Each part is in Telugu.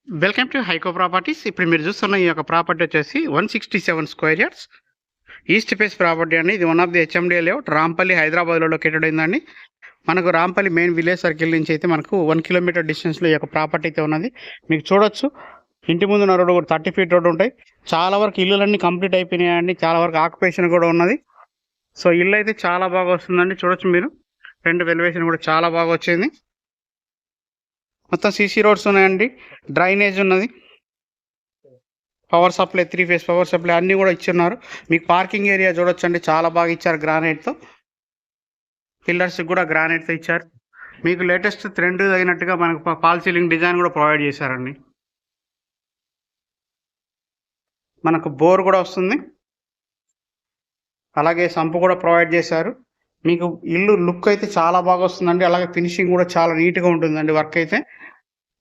Welcome to హైకో properties. ఇప్పుడు మీరు చూస్తున్న ఈ యొక్క ప్రాపర్టీ వచ్చేసి 167 square yards east face property అండి. ఇది one of the HMDA layout, Rampalli, హైదరాబాద్లో లొకేటెడ్ అయిందండి. మనకు రాంపల్లి మెయిన్ విలేజ్ సర్కిల్ నుంచి అయితే మనకు 1 కిలోమీటర్ డిస్టెన్స్లో ఈ యొక్క ప్రాపర్టీ అయితే ఉన్నది. మీకు చూడొచ్చు, ఇంటి ముందు ఉన్న రోడ్డు కూడా 30 ఫీట్ రోడ్డు ఉంటాయి. చాలా వరకు ఇల్లులన్నీ కంప్లీట్ అయిపోయినాయండి. చాలా వరకు ఆక్యుపేషన్ కూడా ఉన్నది. సో ఇల్లు అయితే చాలా బాగా వస్తుందండి. చూడొచ్చు మీరు, రెండు వెలివేషన్ కూడా చాలా బాగా వచ్చింది. మొత్తం సీసీ రోడ్స్ ఉన్నాయండి, డ్రైనేజ్ ఉన్నది, power supply, 3 phase power supply అన్నీ కూడా ఇచ్చున్నారు. మీకు పార్కింగ్ ఏరియా చూడొచ్చండి, చాలా బాగా ఇచ్చారు. గ్రానైట్తో పిల్లర్స్ కూడా గ్రానైట్తో ఇచ్చారు. మీకు లేటెస్ట్ ట్రెండ్ అయినట్టుగా మనకు ఫాల్ సీలింగ్ డిజైన్ కూడా ప్రొవైడ్ చేశారండి. మనకు బోర్ కూడా వస్తుంది, అలాగే సంపు కూడా ప్రొవైడ్ చేశారు. మీకు ఇల్లు లుక్ అయితే చాలా బాగా వస్తుందండి. అలాగే ఫినిషింగ్ కూడా చాలా నీట్గా ఉంటుందండి వర్క్ అయితే.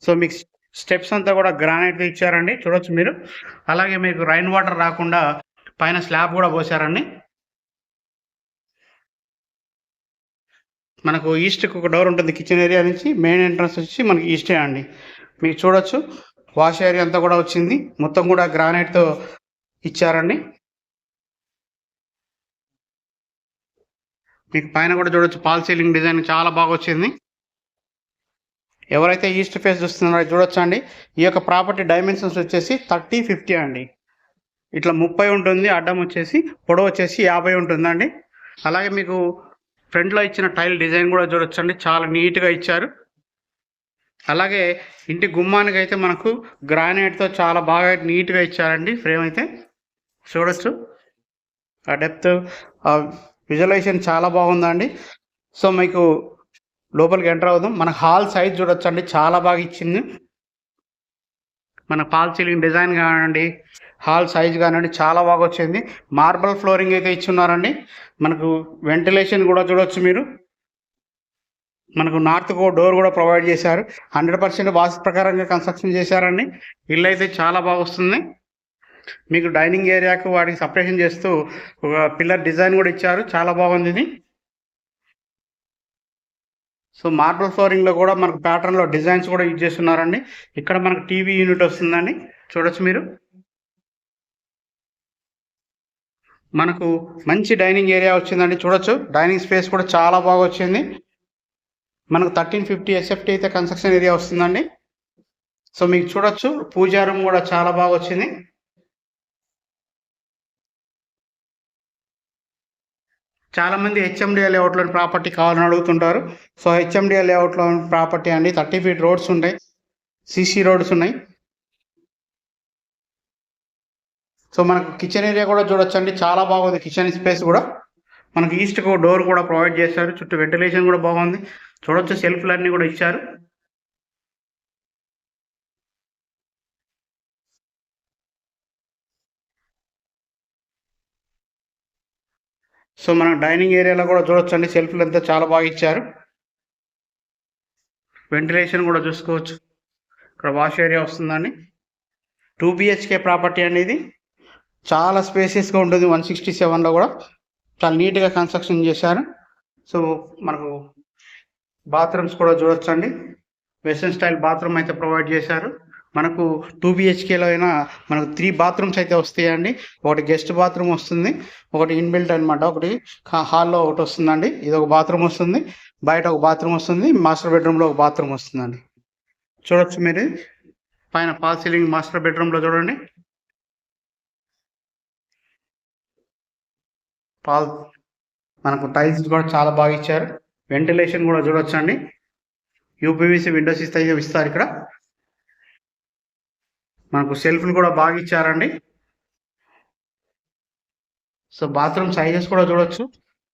సో మీకు స్టెప్స్ అంతా కూడా గ్రానైట్ ఇచ్చారండి, చూడొచ్చు మీరు. అలాగే మీకు రైన్ వాటర్ రాకుండా పైన స్లాబ్ కూడా పోసారండి. మనకు ఈస్ట్కి ఒక డోర్ ఉంటుంది కిచెన్ ఏరియా నుంచి. మెయిన్ ఎంట్రన్స్ వచ్చి మనకి ఈస్టే అండి. మీకు చూడొచ్చు, వాష్ ఏరియా అంతా కూడా వచ్చింది, మొత్తం కూడా గ్రానైట్తో ఇచ్చారండి. మీకు పైన కూడా చూడొచ్చు, ఫాల్ సీలింగ్ డిజైన్ చాలా బాగా వచ్చింది. ఎవరైతే ఈస్ట్ ఫేస్ చూస్తున్నారో చూడొచ్చు అండి. ఈ యొక్క ప్రాపర్టీ డైమెన్షన్స్ వచ్చేసి 30-50 అండి. ఇట్లా 30 ఉంటుంది, అడ్డం వచ్చేసి పొడవు వచ్చేసి 50 ఉంటుందండి. అలాగే మీకు ఫ్రంట్లో ఇచ్చిన టైల్ డిజైన్ కూడా చూడొచ్చండి, చాలా నీట్గా ఇచ్చారు. అలాగే ఇంటి గుమ్మానికి అయితే మనకు గ్రానైట్తో చాలా బాగా నీట్గా ఇచ్చారండి. ఫ్రేమ్ అయితే చూడొచ్చు, ఆ డెప్త్, ఆ విజువలైజేషన్ చాలా బాగుందండి. సో మీకు లోపలికి ఎంటర్ అవుదాం. మన హాల్ సైజ్ చూడొచ్చండి, చాలా బాగా ఇచ్చింది. మన ఫాల్ సీలింగ్ డిజైన్ కానివ్వండి, హాల్ సైజ్ కానివ్వండి, చాలా బాగా వచ్చింది. మార్బల్ ఫ్లోరింగ్ అయితే ఇచ్చున్నారండి. మనకు వెంటిలేషన్ కూడా చూడొచ్చు మీరు. మనకు నార్త్కు డోర్ కూడా ప్రొవైడ్ చేశారు. 100% వాస్తు ప్రకారంగా కన్స్ట్రక్షన్ చేశారండి. ఇల్లు అయితే చాలా బాగా వస్తుంది. మీకు డైనింగ్ ఏరియాకు వాటికి సపరేషన్ చేస్తూ ఒక పిల్లర్ డిజైన్ కూడా ఇచ్చారు, చాలా బాగుంది ఇది. సో మార్బల్ ఫ్లోరింగ్లో కూడా మనకు ప్యాటర్న్లో డిజైన్స్ కూడా యూజ్ చేస్తున్నారండి. ఇక్కడ మనకు టీవీ యూనిట్ వస్తుందండి, చూడొచ్చు మీరు. మనకు మంచి డైనింగ్ ఏరియా వచ్చిందండి, చూడొచ్చు. డైనింగ్ స్పేస్ కూడా చాలా బాగా వచ్చింది. మనకు 1350 ఎస్ఎఫ్టీ అయితే కన్స్ట్రక్షన్ ఏరియా వస్తుందండి. సో మీకు చూడొచ్చు, పూజా రూమ్ కూడా చాలా బాగా వచ్చింది. చాలామంది హెచ్ఎండిఏ లేఅవుట్లో ప్రాపర్టీ కావాలని అడుగుతుంటారు. సో హెచ్ఎండిఏ లేఅవుట్లో ప్రాపర్టీ అండి. 30 ఫీట్ రోడ్స్ ఉంటాయి, సీసీ రోడ్స్ ఉన్నాయి. సో మనకు కిచెన్ ఏరియా కూడా చూడొచ్చండి, చాలా బాగుంది. కిచెన్ స్పేస్ కూడా మనకు ఈస్ట్కు డోర్ కూడా ప్రొవైడ్ చేశారు. చుట్టూ వెంటిలేషన్ కూడా బాగుంది, చూడొచ్చు. సెల్ఫ్లు అన్నీ కూడా ఇచ్చారు. సో మనం డైనింగ్ ఏరియాలో కూడా చూడొచ్చండి, సెల్ఫ్లు అంతా చాలా బాగా ఇచ్చారు. వెంటిలేషన్ కూడా చూసుకోవచ్చు. ఇక్కడ వాష్ ఏరియా వస్తుందండి. 2 BHK ప్రాపర్టీ అనేది చాలా స్పేసెస్గా ఉంటుంది. 167లో కూడా చాలా నీట్గా కన్స్ట్రక్షన్ చేశారు. సో మనకు బాత్రూమ్స్ కూడా చూడొచ్చండి, వెస్టర్న్ స్టైల్ బాత్రూమ్ అయితే ప్రొవైడ్ చేశారు. మనకు 2 BHKలో అయినా మనకు 3 బాత్రూమ్స్ అయితే వస్తాయండి. ఒకటి గెస్ట్ బాత్రూమ్ వస్తుంది, ఒకటి ఇన్బిల్ట్ అనమాట. ఒకటి హాల్లో ఒకటి వస్తుందండి, ఇది ఒక బాత్రూమ్ వస్తుంది. బయట ఒక బాత్రూమ్ వస్తుంది, మాస్టర్ బెడ్రూమ్లో ఒక బాత్రూమ్ వస్తుందండి. చూడొచ్చు మీరు, పైన ఫాల్ సీలింగ్ మాస్టర్ బెడ్రూమ్లో చూడండి. మనకు టైల్స్ కూడా చాలా బాగా ఇచ్చారు. వెంటిలేషన్ కూడా చూడొచ్చండి, యూపీవీసీ విండోస్ ఇస్తారు. ఇక్కడ మనకు సెల్ఫ్లు కూడా బాగా ఇచ్చారండి. సో బాత్రూమ్ సైజెస్ కూడా చూడొచ్చు.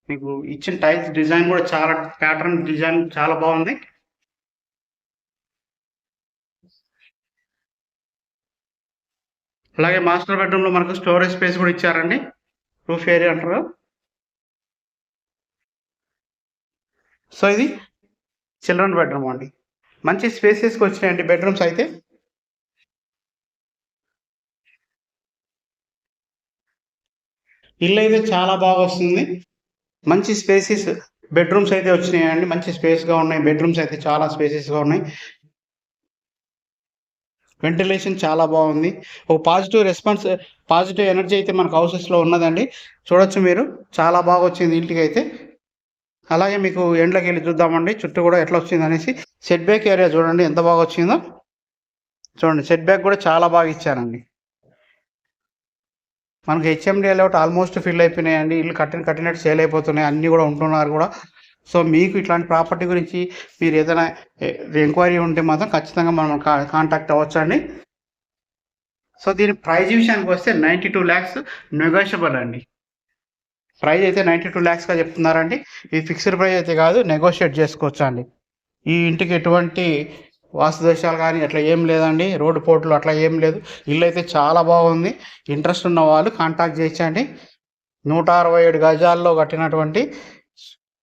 మీకు ఇచ్చిన టైల్స్ డిజైన్ కూడా చాలా ప్యాటర్న్ డిజైన్ చాలా బాగుంది. అలాగే మాస్టర్ బెడ్రూమ్లో మనకు స్టోరేజ్ స్పేస్ కూడా ఇచ్చారండి, రూఫ్ ఏరియా అంటారు. సో ఇది చిల్డ్రన్ బెడ్రూమ్ అండి. మంచి స్పేసెస్కి వచ్చినాయండి బెడ్రూమ్స్ అయితే. ఇల్లు అయితే చాలా బాగా వస్తుంది. మంచి స్పేసెస్ బెడ్రూమ్స్ అయితే వచ్చినాయండి, మంచి స్పేస్గా ఉన్నాయి. బెడ్రూమ్స్ అయితే చాలా స్పేసెస్గా ఉన్నాయి. వెంటిలేషన్ చాలా బాగుంది. ఒక పాజిటివ్ ఎనర్జీ అయితే మనకు హౌసెస్లో ఉన్నదండి. చూడొచ్చు మీరు, చాలా బాగా వచ్చింది ఇంటికి అయితే. అలాగే మీకు ఎండ్లోకి వెళ్ళి చూద్దామండి చుట్టూ కూడా ఎట్లా వచ్చింది అనేసి. సెట్ బ్యాక్ ఏరియా చూడండి ఎంత బాగా వచ్చిందో. చూడండి సెట్ బ్యాక్ కూడా చాలా బాగా ఇచ్చారండి. మనకి హెచ్ఎండి లేఅవుట్ ఆల్మోస్ట్ ఫిల్ అయిపోయినాయండి. ఇల్లు కట్టినట్టు సేల్ అయిపోతున్నాయి, అన్నీ కూడా ఉంటున్నారు కూడా. సో మీకు ఇట్లాంటి ప్రాపర్టీ గురించి మీరు ఏదైనా ఎంక్వైరీ ఉంటే మాత్రం ఖచ్చితంగా మనం కాంటాక్ట్ అవ్వచ్చండి. సో దీని ప్రైజ్ విషయానికి వస్తే 92 lakhs నెగోషియబుల్ అండి. ప్రైజ్ అయితే 92 lakhsగా చెప్తున్నారండి. ఇది ఫిక్స్డ్ ప్రైజ్ అయితే కాదు, నెగోషియేట్ చేసుకోవచ్చు అండి. ఈ ఇంటికి ఎటువంటి వాస్తు దోషాలు కానీ అట్లా ఏం లేదండి, రోడ్డు పోర్టులు అట్లా ఏం లేదు. ఇల్లు అయితే చాలా బాగుంది. ఇంట్రెస్ట్ ఉన్న వాళ్ళు కాంటాక్ట్ చేయొచ్చండి. 167 గజాల్లో కట్టినటువంటి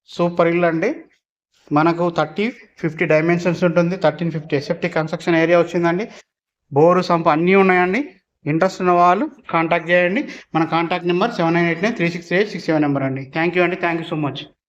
సూపర్ ఇల్లు అండి. మనకు 30-50 డైమెన్షన్స్ ఉంటుంది. 1350 ఎస్ఎఫ్టీ కన్స్ట్రక్షన్ ఏరియా వచ్చిందండి. బోరు సంపు అన్నీ ఉన్నాయండి. ఇంట్రెస్ట్ ఉన్న వాళ్ళు కాంటాక్ట్ చేయండి. మన కాంటాక్ట్ నెంబర్ 7989363867 నెంబర్ అండి. థ్యాంక్ యూ అండి. Thank you so much.